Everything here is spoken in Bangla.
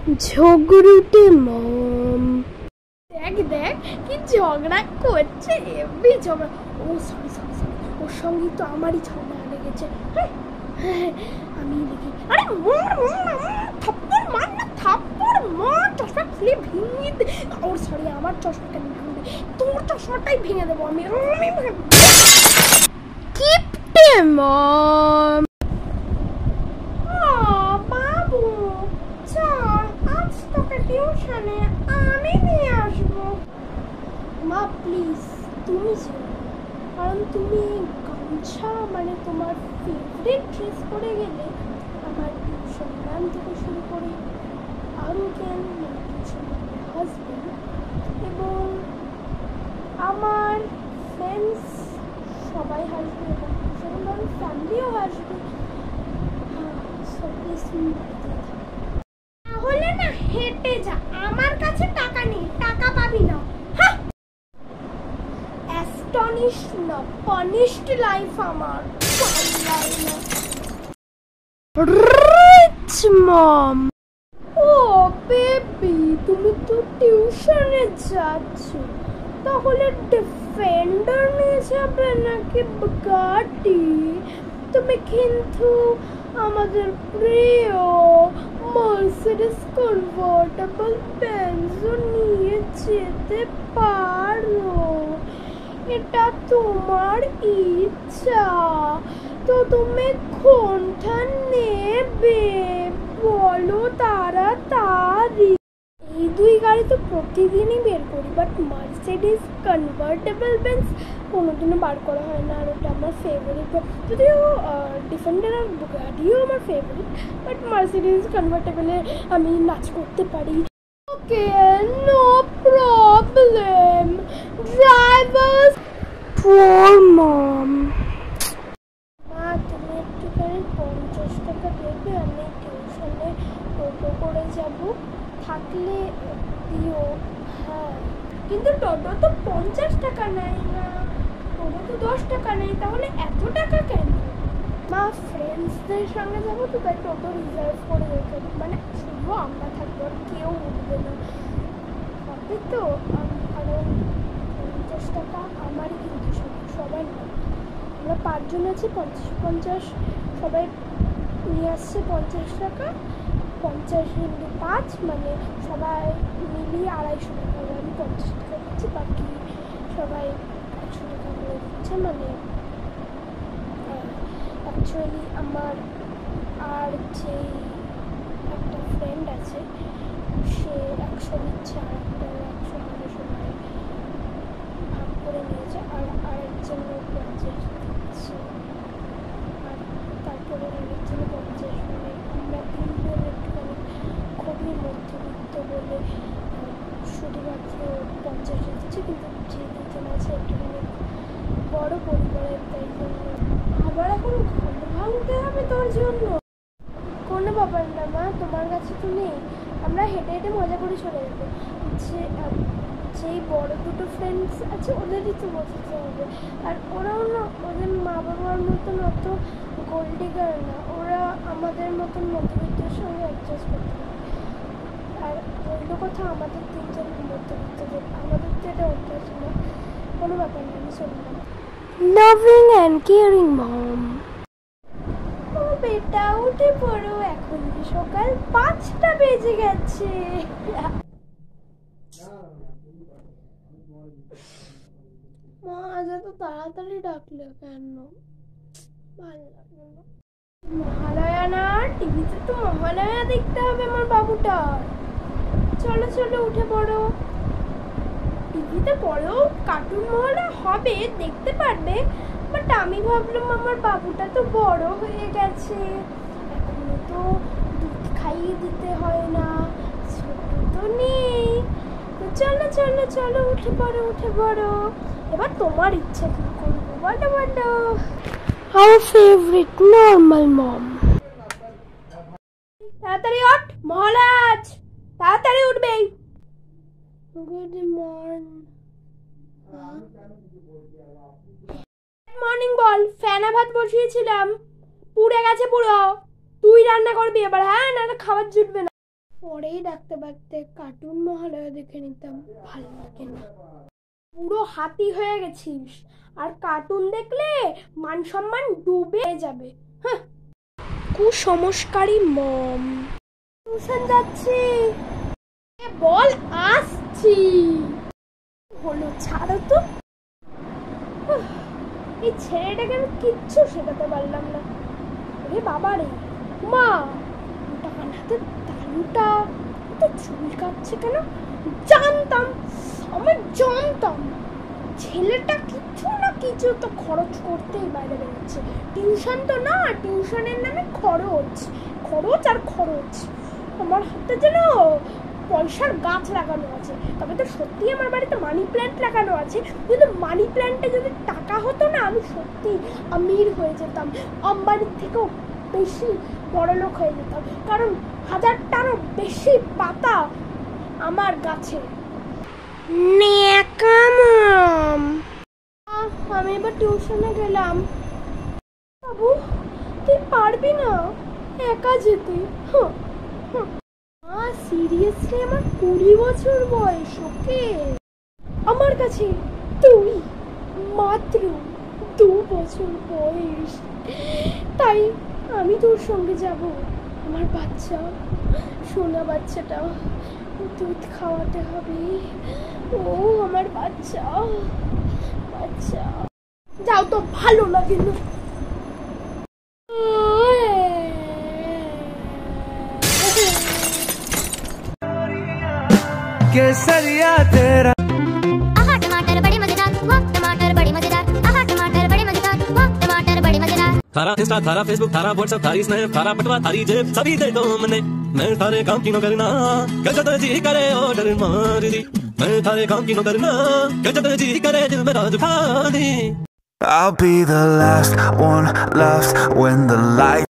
ঝগড়ুটে মম। দেখ দেখ কি ঝগড়া করছে, এমনি ঝগড়া। ও সরি সরি সরি, ওর সঙ্গে তো আমারই ঝগড়া লেগেছে। আমি দেখি, আরে থাপ্পড় মার না, থাপ্পড় মার, চশমা খুলে ভেঙে দে। ও সরি, আমার চশমা কেন ভাঙবে, তোর চশমাটাই ভেঙে দেবো আমি। কিপটে মম। বাবু চল, আজ তোকে টিউশনে আমি নিয়ে আসবো। মা প্লিজ তুমি যেও, কারণ তুমি গামছা মানে তোমার ফেভারিট ড্রেস পরে গেলে আমার টিউশন ম্যাম থেকে শুরু করে আরও জ্ঞান মানে টিউশন ম্যামের হাজব্যান্ড এবং আমার ফ্রেন্ডস সবাই হাসবে এবং টিউশন ম্যাম ফ্যামিলিও হাসবে। তাহলে না হেঁটে যা, আমার কাছে টাকা নেই, টাকা পাবি না। অ্যাস্টনিশড না, পানিশড লাইফ আমার। রিচ মম। ও বেবি, তুমি তো টিউশনে যাচ্ছ, তাহলে ডিফেন্ডার নিয়ে যাবে নাকি বুগাটি? তুমি কিন্তু আমাদের প্রিয় মার্সিডিজ কনভার্টেবল বেঞ্জও নিয়ে যেতে পারো, এটা তোমার ইচ্ছা। তো তুমি কোনটা নেবে বলো তাড়াতাড়ি। এই দুই গাড়ি তো প্রতিদিনই বের করি, বাট মার্সিডিজ কনভার্টেবল বেঞ্জ কোনোদিনও বার করা হয় না, আর ওটা আমার ফেভারিট। যদিও ডিফেন্ডার আর বুগাটিও আমার ফেভারিট, বাট মার্সিডিজ কনভার্টেবলে আমি নাচ করতে পারি। ওকে, নো প্রবলেম। ড্রাইভার্স ফর মম। মা তুমি একটুখানি 50 টাকা দেবে, আমি টিউশনে টোটো করে যাব, থাকলে দিও। হ্যাঁ, কিন্তু টোটো তো 50 টাকা নেয় না, টোটো তো 10 টাকা নেয়, তাহলে এত টাকা কেন? মা ফ্রেন্ডসদের সঙ্গে যাবো তো, তাই টোটো রিজার্ভ করে রেখে, মানে শুধু আমরা থাকবো, আর কেউ উঠবে না, হবে তো। কারণ 50 টাকা আমারই কিন্তু সবার না, আমরা 5 জন আছি, 50-50 সবাই নিয়ে আসছে 50 টাকা। 50 × 5 মানে সবাই মিলিয়ে 250 টাকা। আমি 50 টাকা দিচ্ছি, বাকি সবাই 100 টাকা করে দিচ্ছে। মানে অ্যাকচুয়ালি আমার আর যে একটা ফ্রেন্ড আছে সে 100 দিচ্ছে, আর একটা 100 মানে সবাই ভাগ করে নিয়েছে, আর আরেকজন 50 দিচ্ছে, আর তারপরে আরেকজন 50। মানে আমরা 3 জন একটুখানি খুবই মধ্যবিত্ত বলে শুধুমাত্র 50 দিচ্ছে, কিন্তু যে 2 জন আছে একটুখানি বড় পরিবারের, তাই জন্য আবার এখন ঘর ভাঙতে হবে তোর জন্য। কোনো ব্যাপার না মা, তোমার কাছে তো নেই, আমরা হেঁটে হেঁটে মজা করে চলে যাবো। যেই বড় দুটো ফ্রেন্ডস আছে ওদেরই তো বোঝাতে হবে, আর ওরাও না ওদের মা বাবার মতন অত গোল্ডিগার না, ওরা আমাদের মতন মধ্যবিত্তের সঙ্গে অ্যাডজাস্ট করতে পারে। আর অন্য কথা, আমাদের 3 জন মধ্যবিত্তদের, আমাদের তো এটা অভ্যাস না। কোনো ব্যাপার না, আমি শুনলাম। লাভিং অ্যান্ড কেয়ারিং মম। ও বেটা উঠে পড়ো, এখন সকাল 5টা বেজে গেছে। মা আজ এত তাড়াতাড়ি ডাকলে কেন? ভালো লাগে না। মহালয়া না, টিভিতে তো মহালয়া দেখতে হবে আমার বাবুটার। চলো চলো উঠে পড়ো। টিভিতে পরেও কার্টুন মহালয়া হবে, দেখতে পারবে, বাট আমি ভাবলাম আমার বাবুটা তো বড় হয়ে গেছে, এখনো তো দুধ খাইয়ে দিতে হয় না, ছোট তো নেই। তো চলো চলো চলো উঠে পড়ো উঠে পড়ো। এবার তোমার ইচ্ছা কি করবো বলো বলো। Our favorite normal mom. তাড়াতাড়ি ওঠ, মহারাজ তাড়াতাড়ি উঠবে। গুড মর্নিং বল। ফেনা ভাত বসিয়েছিলাম, পুড়ে গেছে পুরো। তুই রান্না করবি এবার, হ্যাঁ, না খাবার জুটবে না। পরেই ডাকতে ডাকতে কার্টুন মহালয়া দেখে নিতাম, ভালো লাগে না। পুরো হাতি হয়ে গেছিস, আর কার্টুন দেখলে মান সম্মান ডুবে যাবে। হ্যাঁ, কুসংস্কারী মম। টিউশন যাচ্ছি। বল আসছি। হলো ছাড়ো তো। এই ছেলেটাকে আমি কিচ্ছু শেখাতে পারলাম না। আরে বাবা রে, মা ডান হাতের তালুটা তো চুল কাটছে কেন? জানতাম, ছেলেটা কিছু না কিছু তো খরচ করতেই বাইরে বেরোচ্ছে। টিউশন তো না, টিউশনের নামে খরচ আর খরচ। আমার হাতে যেন পয়সার গাছ লাগানো আছে। তবে তো সত্যি আমার বাড়িতে মানি প্ল্যান্ট লাগানো আছে, কিন্তু মানি প্ল্যান্টে যদি টাকা হতো না, আমি সত্যি আমির হয়ে যেতাম, আম্বানির থেকেও বেশি বড়লোক হয়ে যেতাম। কারণ 1000টারও বেশি পাতা আমার গাছে। আমি এবার টিউশনে গেলাম। বাবু, তুই পারবি না একা যেতে? সিরিয়াসলি, আমার 20 বছর বয়স, ওকে? আমার কাছে তুই মাত্র 2 বছর বয়স, তাই আমি তোর সঙ্গে যাব। আমার বাচ্চা, সোনা বাচ্চাটা দুধ খাওয়াতে হবে। ও আমার বাচ্চা, যাও তো, ভালো লাগে না। केसरिया तेरा टमाटर बड़े मजेदार, वाह टमाटर बड़े मजेदार, टमाटर बड़े मजेदार, वाह टमाटर बड़े मजेदार। थारा इंस्टा, थारा फेसबुक, थारा व्हाट्सएप, थारी स्नैप, थारा पटवा, थारी जेब, सभी दे दो मने। मैं थारे काम की नो करना, क्या जी करे ऑर्डर मार दी। मैं थारे काम की नो करना, क्या जी करे दिल मेरा दुखा दी। I'll be the last one left when the light